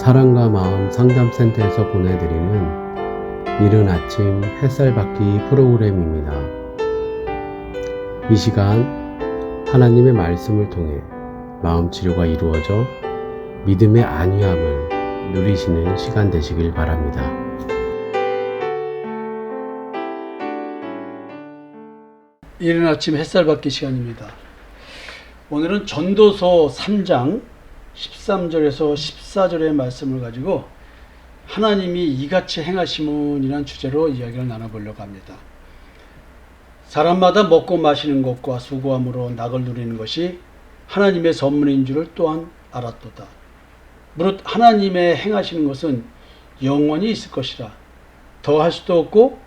사랑과 마음 상담센터에서 보내드리는 이른 아침 햇살 받기 프로그램입니다. 이 시간 하나님의 말씀을 통해 마음 치료가 이루어져 믿음의 안위함을 누리시는 시간 되시길 바랍니다. 이른 아침 햇살 받기 시간입니다. 오늘은 전도서 3장 13절에서 14절의 말씀을 가지고 하나님이 이같이 행하심은 이란 주제로 이야기를 나눠보려고 합니다. 사람마다 먹고 마시는 것과 수고함으로 낙을 누리는 것이 하나님의 선물인 줄을 또한 알았도다. 무릇 하나님의 행하시는 것은 영원히 있을 것이라. 더할 수도 없고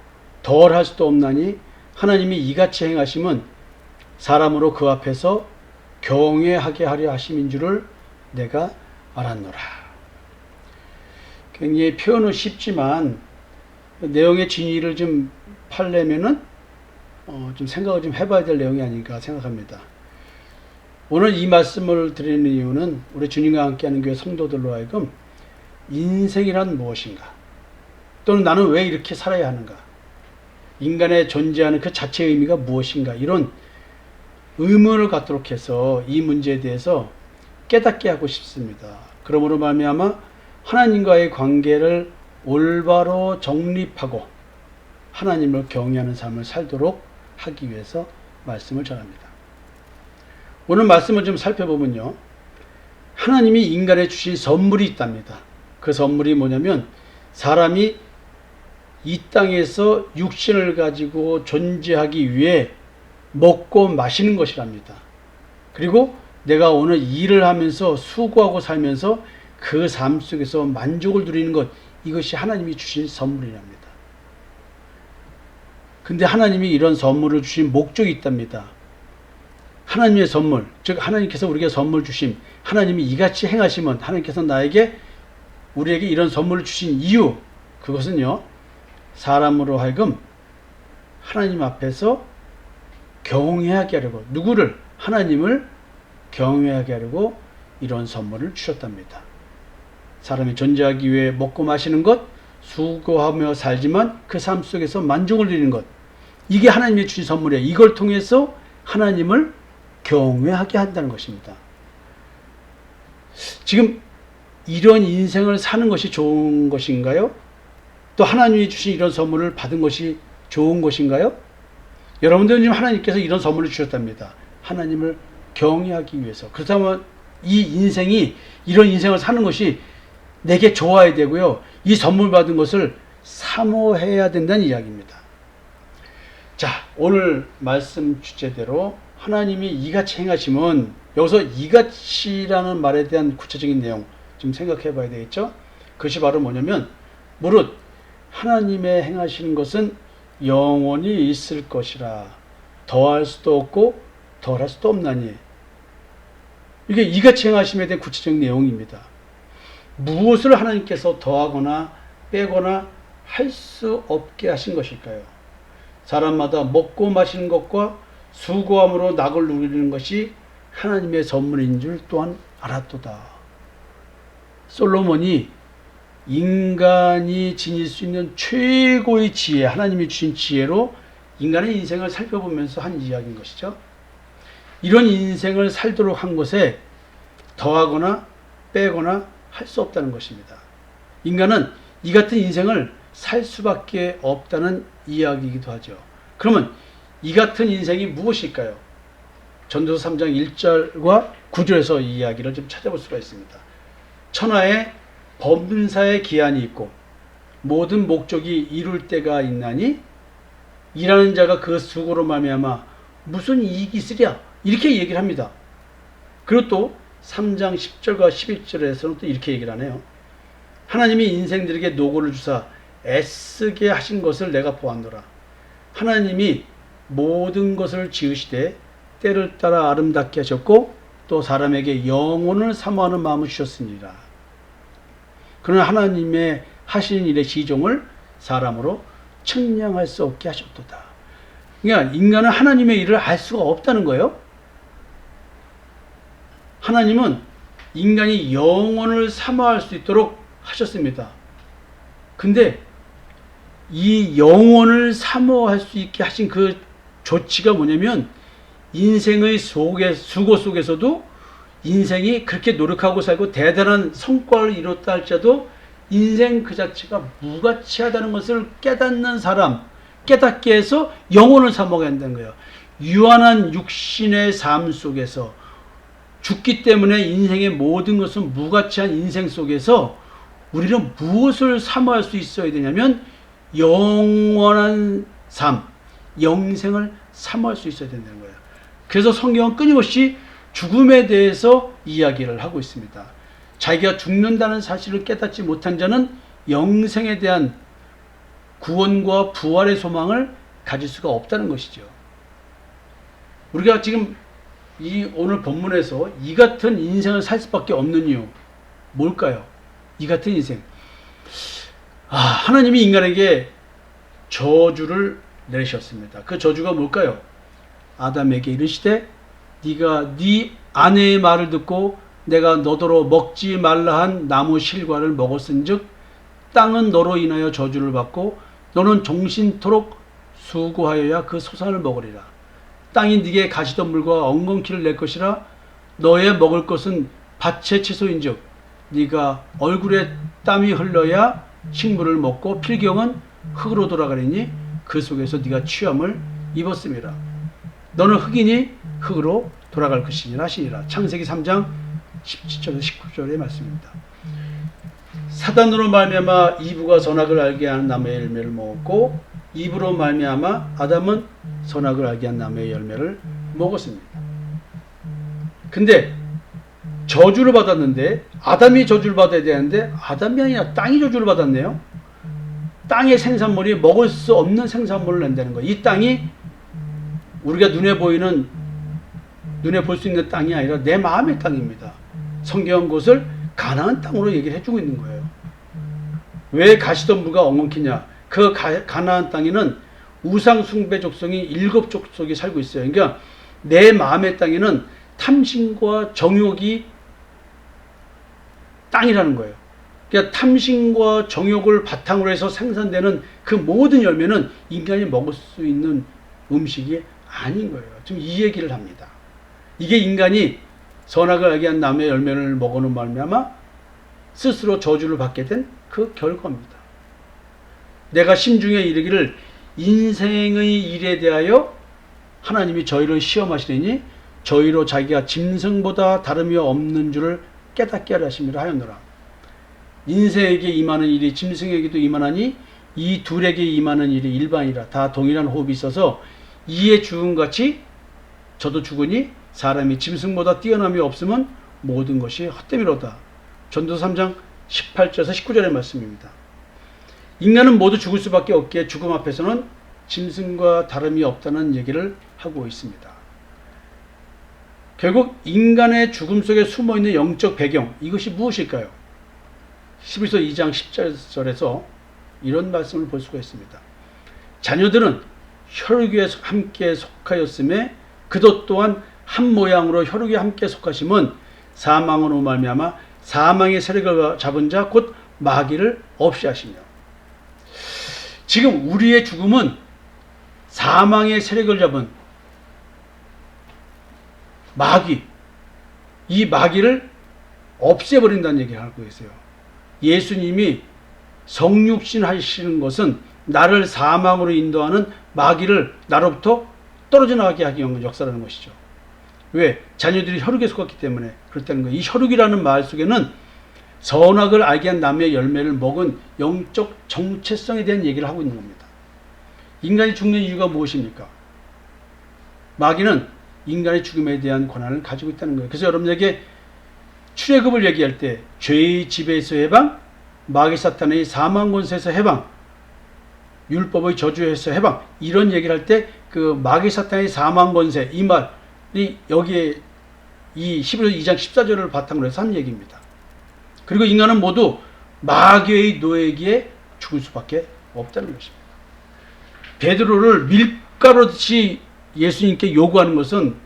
덜 할 수도 없나니 하나님이 이같이 행하심은 사람으로 그 앞에서 경외하게 하려 하심인 줄을 내가 알았노라. 굉장히 표현은 쉽지만 내용의 진위를 좀 팔려면은 좀 생각을 좀 해봐야 될 내용이 아닐까 생각합니다. 오늘 이 말씀을 드리는 이유는 우리 주님과 함께하는 교회 성도들로 하여금 인생이란 무엇인가, 또는 나는 왜 이렇게 살아야 하는가, 인간의 존재하는 그 자체의 의미가 무엇인가, 이런 의문을 갖도록 해서 이 문제에 대해서 깨닫게 하고 싶습니다. 그러므로 말미암아 하나님과의 관계를 올바로 정립하고 하나님을 경외하는 삶을 살도록 하기 위해서 말씀을 전합니다. 오늘 말씀을 좀 살펴보면요, 하나님이 인간에 주신 선물이 있답니다. 그 선물이 뭐냐면 사람이 이 땅에서 육신을 가지고 존재하기 위해 먹고 마시는 것이랍니다. 그리고 내가 오늘 일을 하면서 수고하고 살면서 그 삶 속에서 만족을 누리는 것, 이것이 하나님이 주신 선물이랍니다. 근데 하나님이 이런 선물을 주신 목적이 있답니다. 하나님의 선물, 즉 하나님께서 우리에게 선물 주심, 하나님이 이같이 행하시면 하나님께서 우리에게 이런 선물을 주신 이유, 그것은요, 사람으로 하여금 하나님 앞에서 경외하게 하려고, 누구를? 하나님을 경외하게 하려고 이런 선물을 주셨답니다. 사람이 존재하기 위해 먹고 마시는 것, 수고하며 살지만 그 삶 속에서 만족을 누리는 것, 이게 하나님이 주신 선물이에요. 이걸 통해서 하나님을 경외하게 한다는 것입니다. 지금 이런 인생을 사는 것이 좋은 것인가요? 또 하나님이 주신 이런 선물을 받은 것이 좋은 것인가요? 여러분들은 지금 하나님께서 이런 선물을 주셨답니다. 하나님을 경외하기 위해서. 그렇다면 이 인생이, 이런 인생을 사는 것이 내게 좋아야 되고요, 이 선물 받은 것을 사모해야 된다는 이야기입니다. 자, 오늘 말씀 주제대로 하나님이 이같이 행하시면, 여기서 이같이라는 말에 대한 구체적인 내용 좀 생각해 봐야 되겠죠. 그것이 바로 뭐냐면, 무릇 하나님의 행하시는 것은 영원히 있을 것이라. 더할 수도 없고 덜할 수도 없나니. 이게 이같이 행하심에 대한 구체적인 내용입니다. 무엇을 하나님께서 더하거나 빼거나 할 수 없게 하신 것일까요? 사람마다 먹고 마시는 것과 수고함으로 낙을 누리는 것이 하나님의 선물인 줄 또한 알았도다. 솔로몬이 인간이 지닐 수 있는 최고의 지혜, 하나님이 주신 지혜로 인간의 인생을 살펴보면서 한 이야기인 것이죠. 이런 인생을 살도록 한 것에 더하거나 빼거나 할 수 없다는 것입니다. 인간은 이 같은 인생을 살 수밖에 없다는 이야기이기도 하죠. 그러면 이 같은 인생이 무엇일까요? 전도서 3장 1절과 9절에서 이 이야기를 좀 찾아볼 수가 있습니다. 천하에 범사의 기한이 있고 모든 목적이 이룰 때가 있나니 일하는 자가 그 수고로 말미암아 무슨 이익이 있으랴, 이렇게 얘기를 합니다. 그리고 또 3장 10절과 11절에서는 또 이렇게 얘기를 하네요. 하나님이 인생들에게 노고를 주사 애쓰게 하신 것을 내가 보았노라. 하나님이 모든 것을 지으시되 때를 따라 아름답게 하셨고 또 사람에게 영혼을 사모하는 마음을 주셨으니라. 그러나 하나님의 하신 일의 시종을 사람으로 측량할 수 없게 하셨도다. 그러니까 인간은 하나님의 일을 알 수가 없다는 거예요. 하나님은 인간이 영혼을 사모할 수 있도록 하셨습니다. 근데 이 영혼을 사모할 수 있게 하신 그 조치가 뭐냐면 인생의 수고 속에서도 인생이 그렇게 노력하고 살고 대단한 성과를 이뤘다 할지라도 인생 그 자체가 무가치하다는 것을 깨닫는 사람, 깨닫게 해서 영혼을 사모하게 한다는 거예요. 유한한 육신의 삶 속에서 죽기 때문에 인생의 모든 것은 무가치한 인생 속에서 우리는 무엇을 사모할 수 있어야 되냐면 영원한 삶, 영생을 사모할 수 있어야 된다는 거예요. 그래서 성경은 끊임없이 죽음에 대해서 이야기를 하고 있습니다. 자기가 죽는다는 사실을 깨닫지 못한 자는 영생에 대한 구원과 부활의 소망을 가질 수가 없다는 것이죠. 우리가 지금 이 오늘 본문에서 이 같은 인생을 살 수밖에 없는 이유 뭘까요? 이 같은 인생. 하나님이 인간에게 저주를 내리셨습니다. 그 저주가 뭘까요? 아담에게 이르시되 네가 네 아내의 말을 듣고 내가 너더러 먹지 말라 한 나무 실과를 먹었은즉 땅은 너로 인하여 저주를 받고 너는 종신토록 수고하여야 그 소산을 먹으리라. 땅이 네게 가시덤불과 엉겅퀴를 낼 것이라. 너의 먹을 것은 밭의 채소인즉 네가 얼굴에 땀이 흘러야 식물을 먹고 필경은 흙으로 돌아가리니 그 속에서 네가 취함을 입었음이라. 너는 흙이니 흙으로 돌아갈 것이니라 하시니라. 창세기 3장 17절에서 19절의 말씀입니다. 사단으로 말미암아 이브가 선악을 알게 하는 나무의 열매를 먹었고 이브로 말미암아 아담은 선악을 알게 한 나무의 열매를 먹었습니다. 근데 저주를 받았는데 아담이 저주를 받아야 되는데 아담이 아니라 땅이 저주를 받았네요. 땅의 생산물이 먹을 수 없는 생산물을 낸다는 거예요. 이 땅이 우리가 눈에 볼 수 있는 땅이 아니라 내 마음의 땅입니다. 성경은 그것을 가나안 땅으로 얘기를 해주고 있는 거예요. 왜 가시덤불과 엉겅퀴냐? 그 가나안 땅에는 우상 숭배 족속이 7족속이 살고 있어요. 그러니까 내 마음의 땅에는 탐심과 정욕이 땅이라는 거예요. 그러니까 탐심과 정욕을 바탕으로 해서 생산되는 그 모든 열매는 인간이 먹을 수 있는 음식이 아닌 거예요. 지금 이 얘기를 합니다. 이게 인간이 선악을 알게 한 나무의 열매를 먹어는 말미암아 스스로 저주를 받게 된 그 결과입니다. 내가 심중에 이르기를 인생의 일에 대하여 하나님이 저희를 시험하시리니 저희로 자기가 짐승보다 다름이 없는 줄을 깨닫게 하려 하심이라 하였노라. 인생에게 임하는 일이 짐승에게도 임하나니 이 둘에게 임하는 일이 일반이라. 다 동일한 호흡이 있어서 이에 죽음같이 저도 죽으니 사람이 짐승보다 뛰어남이 없으면 모든 것이 헛됨이로다. 전도서 3장 18절에서 19절의 말씀입니다. 인간은 모두 죽을 수밖에 없기에 죽음 앞에서는 짐승과 다름이 없다는 얘기를 하고 있습니다. 결국 인간의 죽음 속에 숨어있는 영적 배경, 이것이 무엇일까요? 히브리서 2장 10절에서 이런 말씀을 볼 수가 있습니다. 자녀들은 혈육에 함께 속하였음에 그도 또한 한 모양으로 혈육에 함께 속하심은 사망으로 말미암아 사망의 세력을 잡은 자 곧 마귀를 없이 하시며. 지금 우리의 죽음은 사망의 세력을 잡은 마귀, 이 마귀를 없애버린다는 얘기를 하고 있어요. 예수님이 성육신 하시는 것은 나를 사망으로 인도하는 마귀를 나로부터 떨어져 나가게 하기 위한 역사라는 것이죠. 왜? 자녀들이 혈육에 속았기 때문에 그렇다는 거예요. 이 혈육이라는 말 속에는 선악을 알게 한 나무의 열매를 먹은 영적 정체성에 대한 얘기를 하고 있는 겁니다. 인간이 죽는 이유가 무엇입니까? 마귀는 인간의 죽음에 대한 권한을 가지고 있다는 거예요. 그래서 여러분에게 출애굽을 얘기할 때 죄의 지배에서 해방, 마귀 사탄의 사망 권세에서 해방, 율법의 저주에서 해방, 이런 얘기를 할 때 그 마귀 사탄의 사망 권세, 이 말이 여기에 이 히브리서 2장 14절을 바탕으로 해서 한 얘기입니다. 그리고 인간은 모두 마귀의 노예기에 죽을 수밖에 없다는 것입니다. 베드로를 밀가루듯이 예수님께 요구하는 것은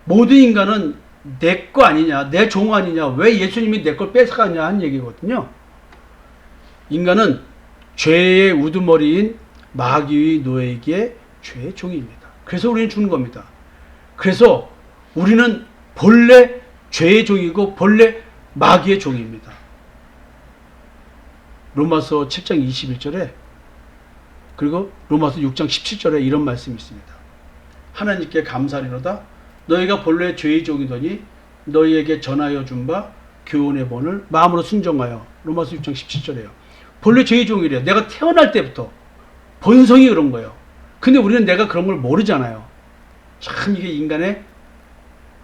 모든 인간은 내 거 아니냐, 내 종 아니냐, 왜 예수님이 내 걸 뺏어가냐 하는 얘기거든요. 인간은 죄의 우두머리인 마귀의 노예에게 죄의 종입니다. 그래서 우리는 죽는 겁니다. 그래서 우리는 본래 죄의 종이고 본래 마귀의 종입니다. 로마서 7장 21절에 그리고 로마서 6장 17절에 이런 말씀이 있습니다. 하나님께 감사하리로다 너희가 본래 죄의 종이더니 너희에게 전하여 준 바 교훈의 본을 마음으로 순종하여. 로마서 6장 17절에요. 본래 죄의 종이래요. 내가 태어날 때부터 본성이 그런 거예요. 근데 우리는 내가 그런 걸 모르잖아요. 참 이게 인간의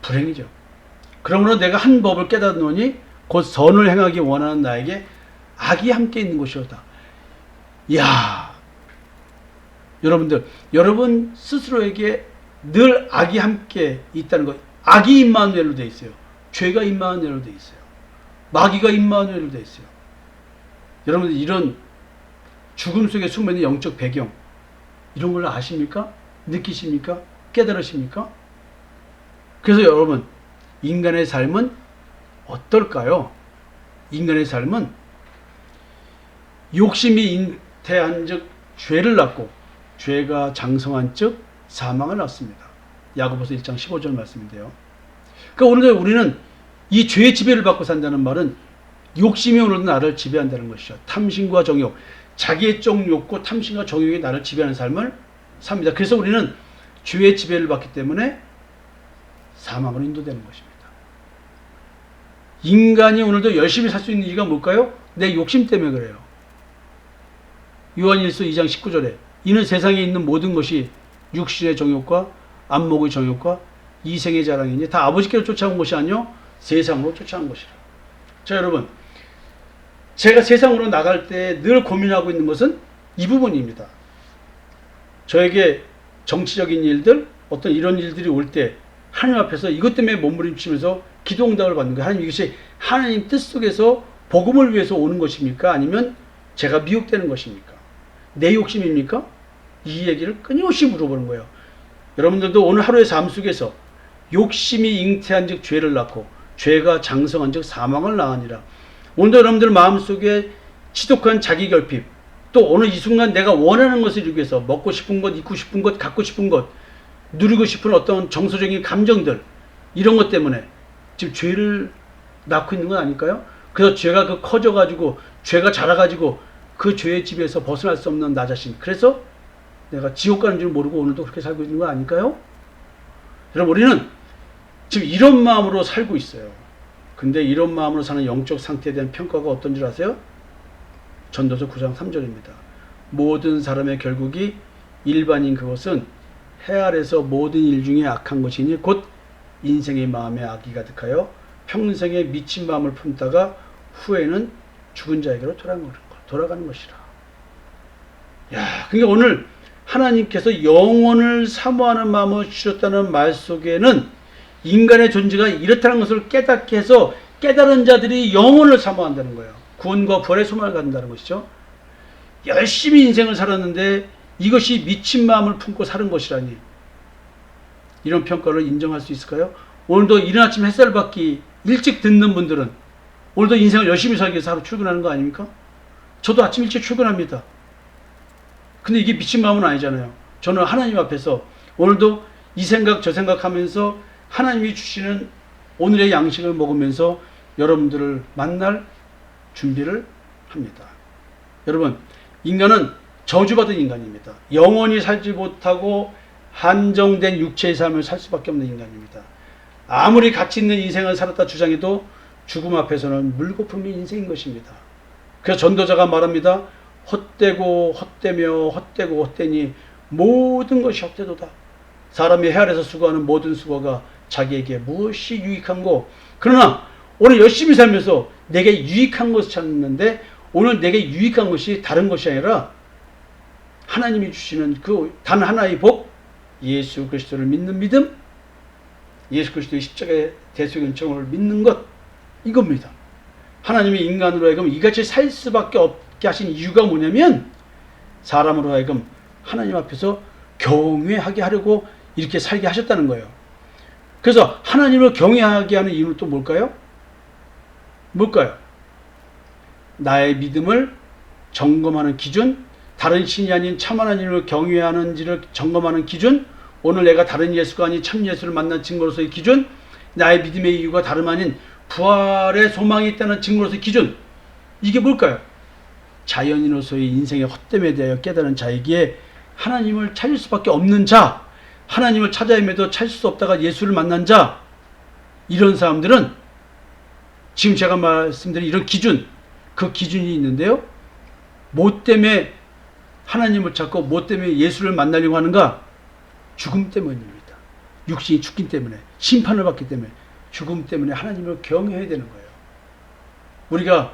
불행이죠. 그러므로 내가 한 법을 깨닫노니 곧 선을 행하기 원하는 나에게 악이 함께 있는 것이로다. 이야, 여러분들, 여러분 스스로에게 늘 악이 함께 있다는 것. 악이 임마누엘로 되어 있어요. 죄가 임마누엘로 되어 있어요. 마귀가 임마누엘로 되어 있어요. 여러분들 이런 죽음 속에 숨어있는 영적 배경, 이런 걸 아십니까? 느끼십니까? 깨달으십니까? 그래서 여러분, 인간의 삶은 어떨까요? 인간의 삶은 욕심이 잉태한 즉 죄를 낳고 죄가 장성한 즉 사망을 낳습니다. 야고보서 1장 15절 말씀인데요. 그러니까 오늘도 우리는 이 죄의 지배를 받고 산다는 말은 욕심이 오늘도 나를 지배한다는 것이죠. 탐심과 정욕, 자기의 쪽 욕구, 탐심과 정욕이 나를 지배하는 삶을 삽니다. 그래서 우리는 죄의 지배를 받기 때문에 사망으로 인도되는 것입니다. 인간이 오늘도 열심히 살 수 있는 이유가 뭘까요? 내 욕심 때문에 그래요. 요한일서 2장 19절에 이는 세상에 있는 모든 것이 육신의 정욕과 안목의 정욕과 이생의 자랑이니 다 아버지께로 쫓아온 것이 아니요 세상으로 쫓아온 것이라. 자, 여러분, 제가 세상으로 나갈 때 늘 고민하고 있는 것은 이 부분입니다. 저에게 정치적인 일들, 어떤 이런 일들이 올 때 하나님 앞에서 이것 때문에 몸부림치면서 기도 응답을 받는 거예요. 하나님, 이것이 하나님 뜻 속에서 복음을 위해서 오는 것입니까? 아니면 제가 미혹되는 것입니까? 내 욕심입니까? 이 얘기를 끊임없이 물어보는 거예요. 여러분들도 오늘 하루의 삶 속에서 욕심이 잉태한 즉 죄를 낳고 죄가 장성한 즉 사망을 낳으니라. 오늘도 여러분들 마음속에 지독한 자기 결핍, 또 오늘 이 순간 내가 원하는 것을 이루기 위해서 먹고 싶은 것, 입고 싶은 것, 갖고 싶은 것, 누리고 싶은 어떤 정서적인 감정들, 이런 것 때문에 지금 죄를 낳고 있는 건 아닐까요? 그래서 죄가 커져가지고 죄가 자라가지고 그 죄의 집에서 벗어날 수 없는 나 자신, 그래서 내가 지옥 가는 줄 모르고 오늘도 그렇게 살고 있는 거 아닐까요? 여러분, 우리는 지금 이런 마음으로 살고 있어요. 근데 이런 마음으로 사는 영적 상태에 대한 평가가 어떤 줄 아세요? 전도서 9장 3절입니다. 모든 사람의 결국이 일반인 그것은 해 아래서 모든 일 중에 악한 것이니 곧 인생의 마음에 악이 가득하여 평생에 미친 마음을 품다가 후에는 죽은 자에게로 돌아가는 것이라. 야, 그러니까 오늘 하나님께서 영혼을 사모하는 마음을 주셨다는 말 속에는 인간의 존재가 이렇다는 것을 깨닫게 해서 깨달은 자들이 영혼을 사모한다는 거예요. 구원과 부활의 소망을 갖는다는 것이죠. 열심히 인생을 살았는데 이것이 미친 마음을 품고 사는 것이라니, 이런 평가를 인정할 수 있을까요? 오늘도 이른 아침 햇살 받기 일찍 듣는 분들은 오늘도 인생을 열심히 살기 위해서 하루 출근하는 거 아닙니까? 저도 아침 일찍 출근합니다. 근데 이게 미친 마음은 아니잖아요. 저는 하나님 앞에서 오늘도 이 생각 저 생각하면서 하나님이 주시는 오늘의 양식을 먹으면서 여러분들을 만날 준비를 합니다. 여러분, 인간은 저주받은 인간입니다. 영원히 살지 못하고 한정된 육체의 삶을 살 수밖에 없는 인간입니다. 아무리 가치 있는 인생을 살았다 주장해도 죽음 앞에서는 물거품이 인생인 것입니다. 그래서 전도자가 말합니다. 헛되고 헛되며 헛되고 헛되니 모든 것이 헛되도다. 사람이 해 아래서 수고하는 모든 수고가 자기에게 무엇이 유익한고, 그러나 오늘 열심히 살면서 내게 유익한 것을 찾는데 오늘 내게 유익한 것이 다른 것이 아니라 하나님이 주시는 그 단 하나의 복, 예수 그리스도를 믿는 믿음, 예수 그리스도의 십자가의 대속의 은총을 믿는 것, 이겁니다. 하나님이 인간으로 하여금 이같이 살 수밖에 없게 하신 이유가 뭐냐면 사람으로 하여금 하나님 앞에서 경외하게 하려고 이렇게 살게 하셨다는 거예요. 그래서 하나님을 경외하게 하는 이유는 또 뭘까요? 뭘까요? 나의 믿음을 점검하는 기준, 다른 신이 아닌 참 하나님을 경외하는지를 점검하는 기준, 오늘 내가 다른 예수가 아닌 참 예수를 만난 증거로서의 기준, 나의 믿음의 이유가 다름 아닌 부활의 소망이 있다는 증거로서의 기준, 이게 뭘까요? 자연인으로서의 인생의 헛됨에 대하여 깨달은 자에게 하나님을 찾을 수밖에 없는 자, 하나님을 찾아 헤매도 찾을 수 없다가 예수를 만난 자, 이런 사람들은 지금 제가 말씀드린 이런 기준, 그 기준이 있는데요. 뭐 때문에 하나님을 찾고 뭐 때문에 예수를 만나려고 하는가? 죽음 때문입니다. 육신이 죽기 때문에, 심판을 받기 때문에, 죽음 때문에 하나님을 경외해야 되는 거예요. 우리가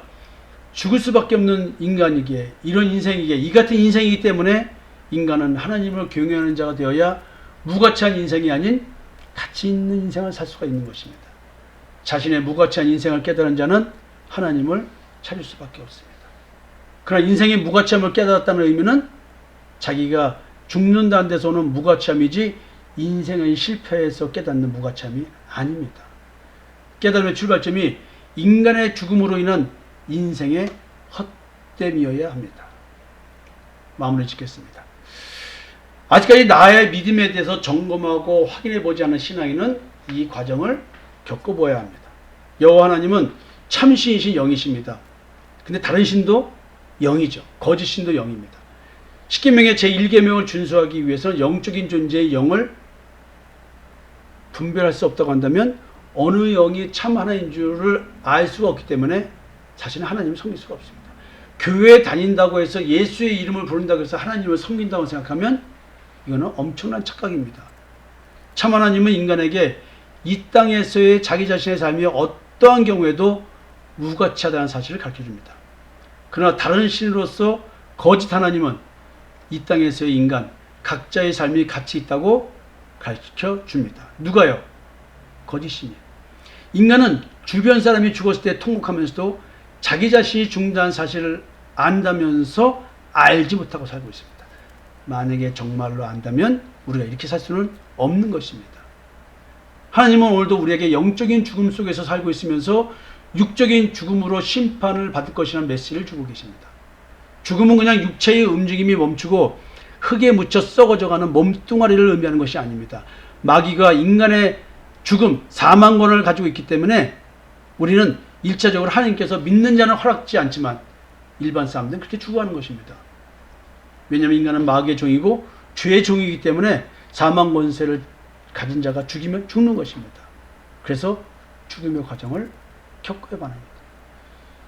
죽을 수밖에 없는 인간이기에, 이런 인생이기에, 이 같은 인생이기 때문에 인간은 하나님을 경외하는 자가 되어야 무가치한 인생이 아닌 가치 있는 인생을 살 수가 있는 것입니다. 자신의 무가치한 인생을 깨달은 자는 하나님을 찾을 수밖에 없습니다. 그러나 인생의 무가치함을 깨달았다는 의미는 자기가 죽는다는 데서 오는 무가치함이지 인생의 실패에서 깨닫는 무가치함이 아닙니다. 깨달음의 출발점이 인간의 죽음으로 인한 인생의 헛됨이어야 합니다. 마무리 짓겠습니다. 아직까지 나의 믿음에 대해서 점검하고 확인해 보지 않은 신앙인은 이 과정을 겪어보아야 합니다. 여호와 하나님은 참신이신 영이십니다. 근데 다른 신도 영이죠. 거짓 신도 영입니다. 십계명의 제1계명을 준수하기 위해서는 영적인 존재의 영을 분별할 수 없다고 한다면 어느 영이 참 하나인 줄을 알 수가 없기 때문에 자신은 하나님을 섬길 수가 없습니다. 교회에 다닌다고 해서 예수의 이름을 부른다고 해서 하나님을 섬긴다고 생각하면 이거는 엄청난 착각입니다. 참 하나님은 인간에게 이 땅에서의 자기 자신의 삶이 어떠한 경우에도 무가치하다는 사실을 가르쳐줍니다. 그러나 다른 신으로서 거짓 하나님은 이 땅에서의 인간 각자의 삶이 가치 있다고 가르쳐줍니다. 누가요? 거짓 신이. 인간은 주변 사람이 죽었을 때 통곡하면서도 자기 자신이 죽는다는 사실을 안다면서 알지 못하고 살고 있습니다. 만약에 정말로 안다면 우리가 이렇게 살 수는 없는 것입니다. 하나님은 오늘도 우리에게 영적인 죽음 속에서 살고 있으면서 육적인 죽음으로 심판을 받을 것이라는 메시지를 주고 계십니다. 죽음은 그냥 육체의 움직임이 멈추고 흙에 묻혀 썩어져가는 몸뚱아리를 의미하는 것이 아닙니다. 마귀가 인간의 죽음, 사망권을 가지고 있기 때문에 우리는 일차적으로 하나님께서 믿는 자는 허락지 않지만 일반 사람들은 그렇게 죽어가는 것입니다. 왜냐하면 인간은 마귀의 종이고 죄의 종이기 때문에 사망 권세를 가진 자가 죽이면 죽는 것입니다. 그래서 죽음의 과정을 겪어야 합니다.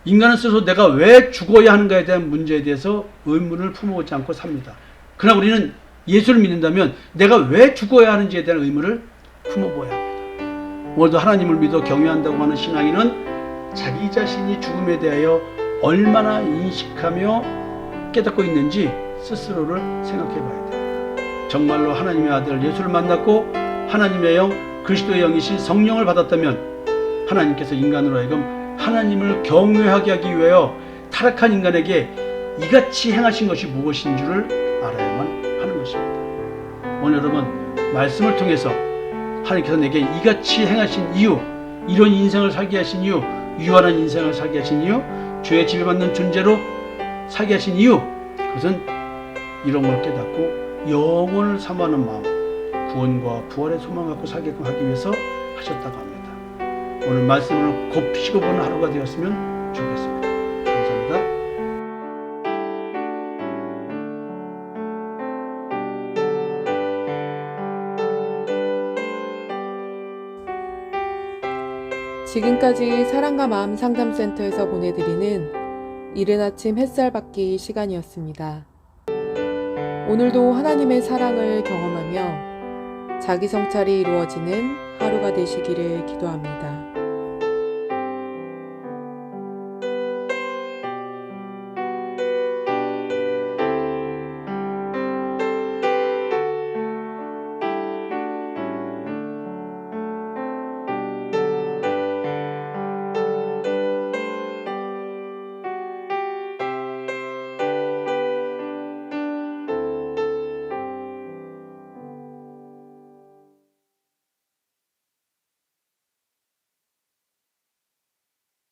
인간은 스스로 내가 왜 죽어야 하는가에 대한 문제에 대해서 의문을 품어오지 않고 삽니다. 그러나 우리는 예수를 믿는다면 내가 왜 죽어야 하는지에 대한 의문을 품어보아야 합니다. 오늘도 하나님을 믿어 경외한다고 하는 신앙인은 자기 자신이 죽음에 대하여 얼마나 인식하며 깨닫고 있는지 스스로를 생각해 봐야 됩니다. 정말로 하나님의 아들 예수를 만났고 하나님의 영, 그리스도의 영이신 성령을 받았다면 하나님께서 인간으로 하여금 하나님을 경외하게 하기 위하여 타락한 인간에게 이같이 행하신 것이 무엇인 줄을 알아야만 하는 것입니다. 오늘 여러분 말씀을 통해서 하나님께서 내게 이같이 행하신 이유, 이런 인생을 살게 하신 이유, 유한한 인생을 살게 하신 이유, 죄에 지배받는 존재로 살게 하신 이유, 그것은 이런 걸 깨닫고 영혼을 사모하는 마음, 구원과 부활의 소망을 갖고 살게끔 하기 위해서 하셨다고 합니다. 오늘 말씀을 곱씹어 보는 하루가 되었으면 좋겠습니다. 감사합니다. 지금까지 사랑과 마음 상담센터에서 보내드리는 이른 아침 햇살 받기 시간이었습니다. 오늘도 하나님의 사랑을 경험하며 자기 성찰이 이루어지는 하루가 되시기를 기도합니다.